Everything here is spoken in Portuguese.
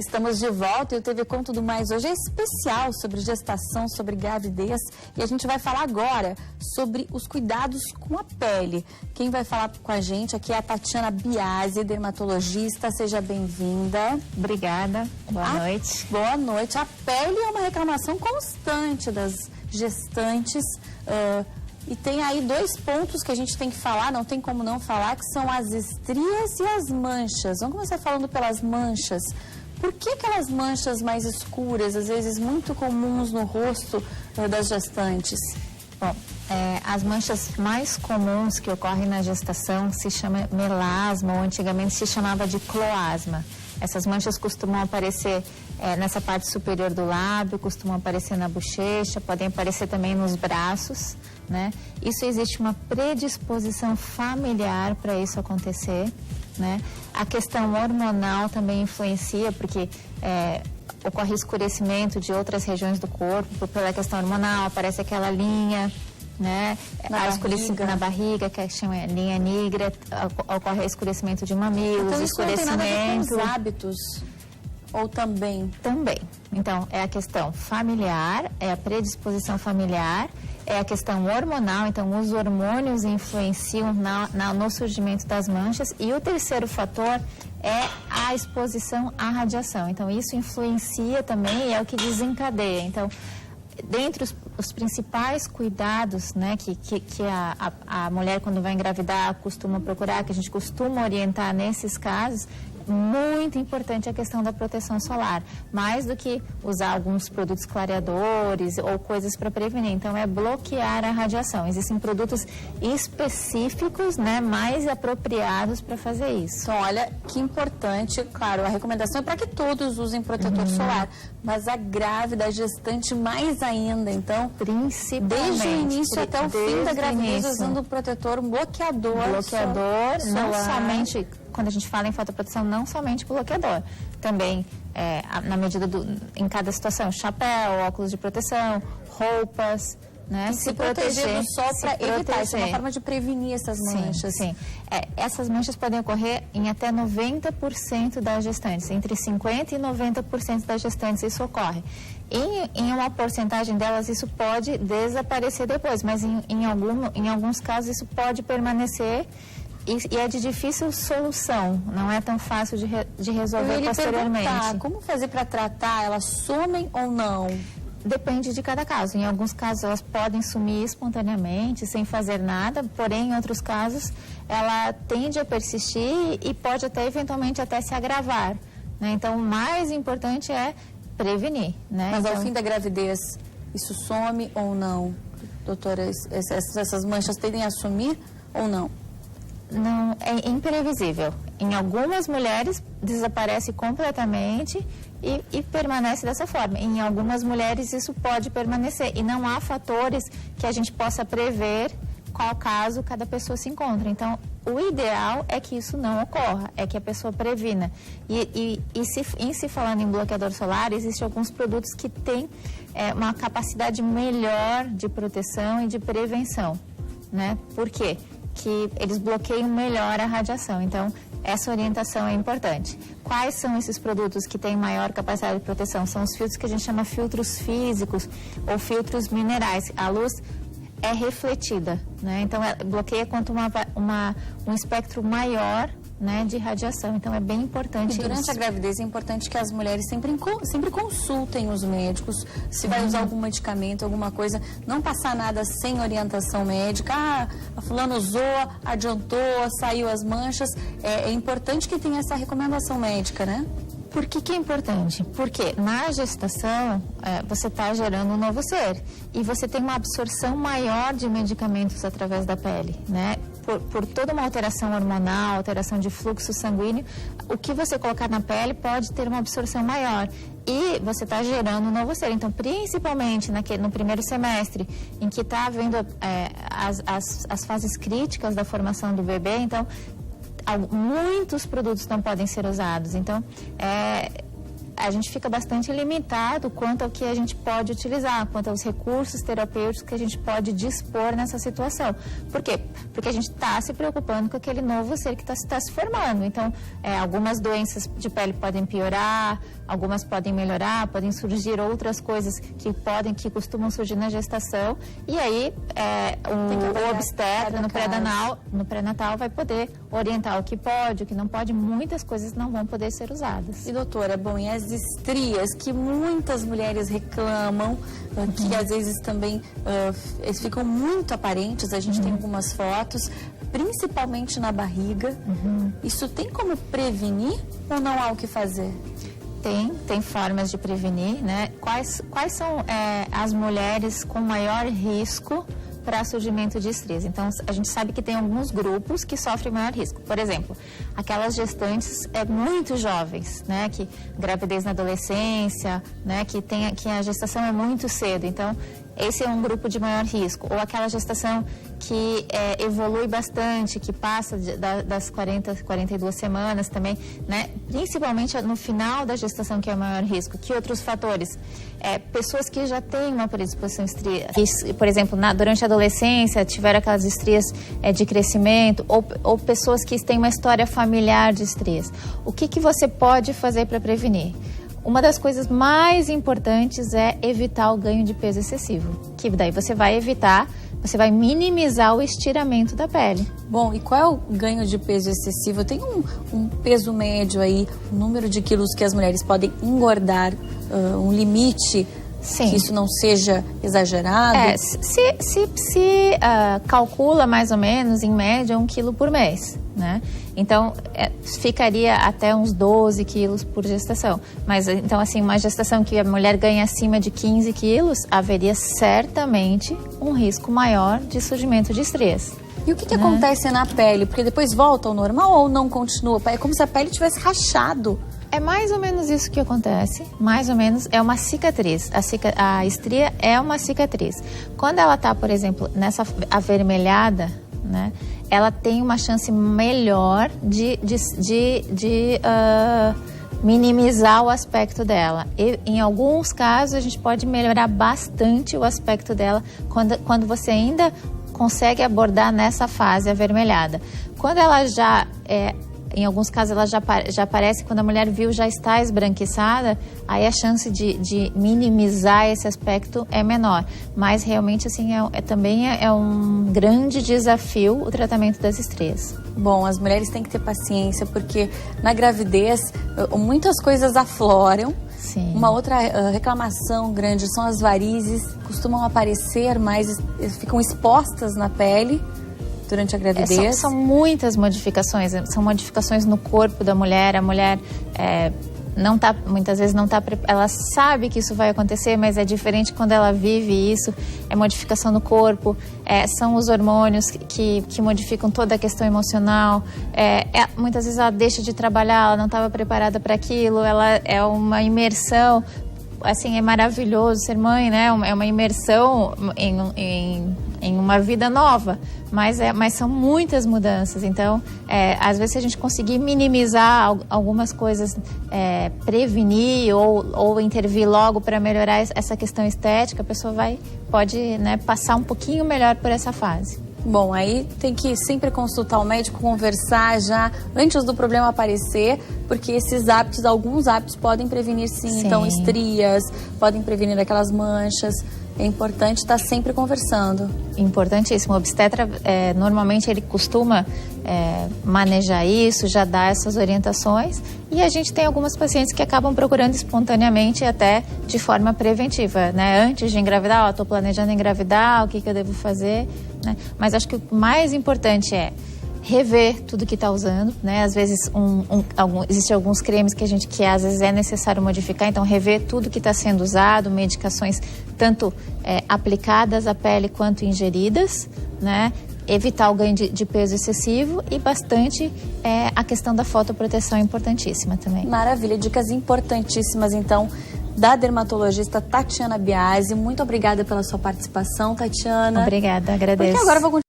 Estamos de volta e o TV Com Tudo Mais hoje é especial sobre gestação, sobre gravidez, e a gente vai falar agora sobre os cuidados com a pele. Quem vai falar com a gente aqui é a Tatiana Biasi, dermatologista. Seja bem-vinda. Obrigada. Boa noite. Boa noite. A pele é uma reclamação constante das gestantes. E tem aí dois pontos que a gente tem que falar, não tem como não falar, que são as estrias e as manchas. Vamos começar falando pelas manchas. Por que aquelas manchas mais escuras, às vezes muito comuns no rosto das gestantes? Bom, as manchas mais comuns que ocorrem na gestação se chama melasma, ou antigamente se chamava de cloasma. Essas manchas costumam aparecer nessa parte superior do lábio, costumam aparecer na bochecha, podem aparecer também nos braços, né? Isso existe uma predisposição familiar para isso acontecer, né? A questão hormonal também influencia, porque ocorre escurecimento de outras regiões do corpo pela questão hormonal, aparece aquela linha, né? Na barriga, que chama linha negra, ocorre escurecimento de mamilos, então, isso escurecimento. Não tem nada a ver com os hábitos? Ou também? Também. Então, é a questão familiar, é a predisposição familiar, é a questão hormonal, então os hormônios influenciam no surgimento das manchas, e o terceiro fator é a exposição à radiação. Então, isso influencia também e é o que desencadeia. Então, dentre os principais cuidados, né, que a mulher, quando vai engravidar, costuma procurar, que a gente costuma orientar nesses casos, muito importante a questão da proteção solar, mais do que usar alguns produtos clareadores ou coisas para prevenir. Então, é bloquear a radiação. Existem produtos específicos, né, mais apropriados para fazer isso. Então, olha que importante, claro, a recomendação é para que todos usem protetor solar, mas a grávida, a gestante mais ainda, então, principalmente, desde o início até o fim da gravidez, usando um protetor, um bloqueador solar. Não solar. Somente, quando a gente fala em fotoproteção, não somente bloqueador, também na medida em cada situação, chapéu, óculos de proteção, roupas, né? Se proteger do sol para evitar, isso é uma forma de prevenir essas manchas. Sim. Essas manchas podem ocorrer em até 90% das gestantes, entre 50% e 90% das gestantes isso ocorre. Em uma porcentagem delas isso pode desaparecer depois, mas em alguns casos isso pode permanecer e é de difícil solução, não é tão fácil de resolver posteriormente. Como fazer para tratar? Elas somem ou não? Depende de cada caso. Em alguns casos elas podem sumir espontaneamente, sem fazer nada, porém em outros casos ela tende a persistir e pode até eventualmente até se agravar, né? Então o mais importante é prevenir, né? Mas ao fim da gravidez isso some ou não? Doutora, essas manchas tendem a sumir ou não? Não, é imprevisível. Em algumas mulheres desaparece completamente e permanece dessa forma. Em algumas mulheres isso pode permanecer e não há fatores que a gente possa prever qual caso cada pessoa se encontra. Então, o ideal é que isso não ocorra, é que a pessoa previna. Se falando em bloqueador solar, existem alguns produtos que têm uma capacidade melhor de proteção e de prevenção, né? Por quê? Que eles bloqueiam melhor a radiação. Então, essa orientação é importante. Quais são esses produtos que têm maior capacidade de proteção? São os filtros que a gente chama filtros físicos ou filtros minerais. A luz é refletida, né? Então, bloqueia quanto um espectro maior, né, de radiação. Então, é bem importante isso. E durante a gravidez é importante que as mulheres sempre consultem os médicos, se vai usar algum medicamento, alguma coisa, não passar nada sem orientação médica. A fulana usou, adiantou, saiu as manchas. É importante que tenha essa recomendação médica, né? Por que é importante? Porque na gestação você está gerando um novo ser e você tem uma absorção maior de medicamentos através da pele, né? Por toda uma alteração hormonal, alteração de fluxo sanguíneo, o que você colocar na pele pode ter uma absorção maior e você está gerando um novo ser. Então, principalmente no primeiro semestre, em que está havendo as fases críticas da formação do bebê, então muitos produtos não podem ser usados. Então, a gente fica bastante limitado quanto ao que a gente pode utilizar, quanto aos recursos terapêuticos que a gente pode dispor nessa situação. Por quê? Porque a gente está se preocupando com aquele novo ser que está se formando. Então, algumas doenças de pele podem piorar, algumas podem melhorar, podem surgir outras coisas que costumam surgir na gestação. E aí, o obstetra no pré-natal vai poder orientar o que pode, o que não pode. Muitas coisas não vão poder ser usadas. E doutora, bom, e as estrias que muitas mulheres reclamam, que às vezes também ficam muito aparentes, a gente tem algumas fotos, principalmente na barriga. Isso tem como prevenir ou não há o que fazer? Tem formas de prevenir, né? Quais são as mulheres com maior risco para surgimento de estrias? Então, a gente sabe que tem alguns grupos que sofrem maior risco. Por exemplo, aquelas gestantes muito jovens, né? Que gravidez na adolescência, né? Que a gestação é muito cedo. Então, esse é um grupo de maior risco. Ou aquela gestação que evolui bastante, que passa das 42 semanas também, né? Principalmente no final da gestação, que é o maior risco. Que outros fatores? Pessoas que já têm uma predisposição estria, por exemplo, durante a adolescência tiveram aquelas estrias de crescimento, ou pessoas que têm uma história familiar de estrias. O que você pode fazer para prevenir? Uma das coisas mais importantes é evitar o ganho de peso excessivo, que daí você vai minimizar o estiramento da pele. Bom, e qual é o ganho de peso excessivo? Tem um peso médio aí, o número de quilos que as mulheres podem engordar, um limite? Sim. Que isso não seja exagerado? Se calcula mais ou menos, em média, 1 quilo por mês, né? Então, ficaria até uns 12 quilos por gestação. Mas, então, assim, uma gestação que a mulher ganha acima de 15 quilos, haveria certamente um risco maior de surgimento de estrias. E o que acontece na pele? Porque depois volta ao normal ou não continua? É como se a pele tivesse rachado. É mais ou menos isso que acontece, mais ou menos, é uma cicatriz. A estria é uma cicatriz. Quando ela está, por exemplo, nessa avermelhada, né, ela tem uma chance melhor de minimizar o aspecto dela. E, em alguns casos, a gente pode melhorar bastante o aspecto dela quando você ainda consegue abordar nessa fase avermelhada. Quando ela já em alguns casos ela já aparece, quando a mulher viu já está esbranquiçada, aí a chance de minimizar esse aspecto é menor. Mas realmente assim também é um grande desafio o tratamento das estrias. Bom, as mulheres têm que ter paciência, porque na gravidez muitas coisas afloram. Sim. Uma outra reclamação grande são as varizes, costumam aparecer mais, ficam expostas na pele durante a gravidez. São muitas modificações, são modificações no corpo da mulher. A mulher muitas vezes não está, ela sabe que isso vai acontecer, mas é diferente quando ela vive isso. É modificação no corpo, são os hormônios que modificam toda a questão emocional. Muitas vezes ela deixa de trabalhar, ela não estava preparada para aquilo, ela é uma imersão. Assim, é maravilhoso ser mãe, né? É uma imersão em uma vida nova, mas são muitas mudanças. Então, às vezes, se a gente conseguir minimizar algumas coisas, prevenir ou intervir logo para melhorar essa questão estética, a pessoa pode, né, passar um pouquinho melhor por essa fase. Bom, aí tem que sempre consultar o médico, conversar já antes do problema aparecer, porque alguns hábitos podem prevenir sim. Então estrias, podem prevenir aquelas manchas. É importante estar sempre conversando. Importantíssimo. O obstetra, normalmente ele costuma manejar isso, já dá essas orientações, e a gente tem algumas pacientes que acabam procurando espontaneamente até de forma preventiva, né? Antes de engravidar, estou planejando engravidar, o que eu devo fazer, né? Mas acho que o mais importante é rever tudo que está usando, né? Às vezes existem alguns cremes que às vezes é necessário modificar, então rever tudo que está sendo usado, medicações tanto aplicadas à pele quanto ingeridas, né? Evitar o ganho de peso excessivo e bastante a questão da fotoproteção é importantíssima também. Maravilha, dicas importantíssimas então da dermatologista Tatiana Biasi. Muito obrigada pela sua participação, Tatiana. Obrigada, agradeço. Porque agora eu vou